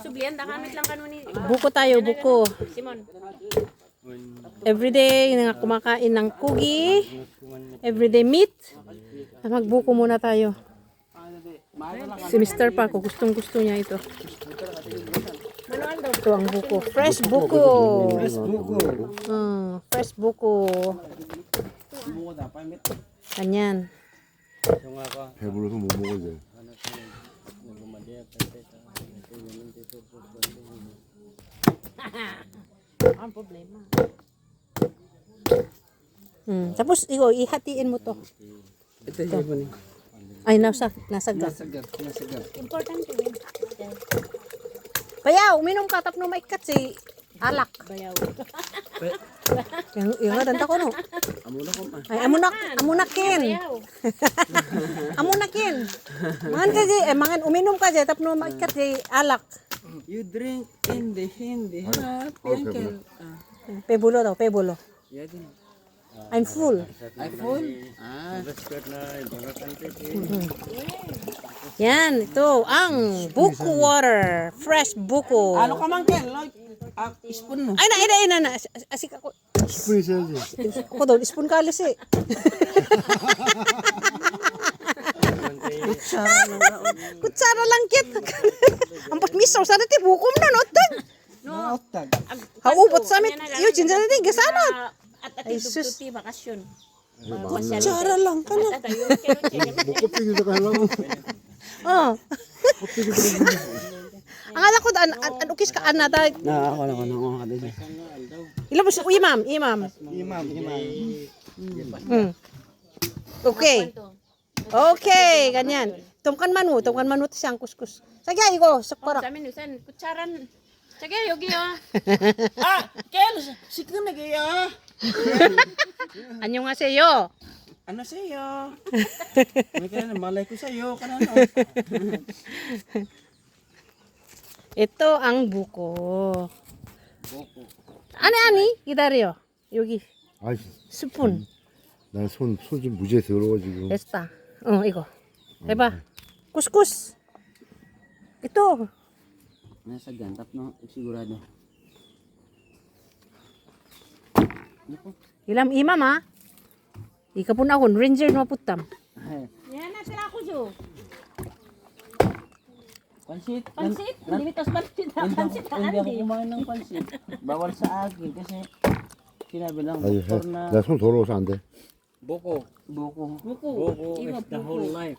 Sublian, nakamit lang kanuni. Buko tayo, buko. Simon. Everyday nga kumakain ng kugi. Everyday meat. Magbuko muna tayo. Si Mr. Paco, gustong-gusto niya ito. Manual daw. Ito ang buko. Fresh buko. Fresh buko. Ganyan. 배불러서 못 먹어도 돼. Ang problema. Tapos, ihatiin mo to. Ito yung Ay, nasa gas. Importante yun. Bayaw, uminom ka tapno maikat si alak. Bayaw. Yung ranta ko no. amuna ko pa. Ay, amunakin. Bayaw. Amunakin. Mangan ka di, mangan uminom ka di tapno maikat si alak. You drink in the happy uncle. Pebulo daw, pebulo. Yeah, din. I'm full. iPhone? Yan, ito ang buko water. Fresh buko. Ano ka man, Ken? Spoon mo. Ay na. Asik ako. 스푼 있어야지. Ako daw, spoon kalis eh. Kutsara lang kit. Ampot miso, sana ti bukom na notan. No. Haubot sa amin, yun, sana ti gasanot. At Ay, sus. tuti bakasyon. Kutsara lang ka na. 뭐 껍데기 들어가려고. 껍데기 들어가려고. Ang anak ko, ukis ka na tayo. Na, ako na kadali. Ilan mo siya? Imam. Imam. Okay. Okay, ganyan. Tungkan manu siyang kuskus. Sagya, iko, Sa sakparak. amin, usan, kutsaran. Sige, yogi oh. Ken, sikto na kaya. Anyo nga sa'yo? Ano sa'yo? May kaya malay ko sa'yo. Kanano? Ito ang buko. Ani, Gidario. Yogi. 아이씨, 스푼. 난손 좀 무지해 더러워 지금. Esta. Iko. Diba? Kuskus. Ito. Nasa gantap, no? Sigurado. Ilam imam ha? Ika po na akong ranger na putam. Yan na sila ako, Jo. Pansit? Pansit? Hindi mitos pansit. Pansit ka, Hindi ako Andy. kumain ng pansit. Bawal sa akin kasi sinabi lang 아니, doktor na 나 손 더러워서 안 돼. buko. Buko. Buko is the whole life.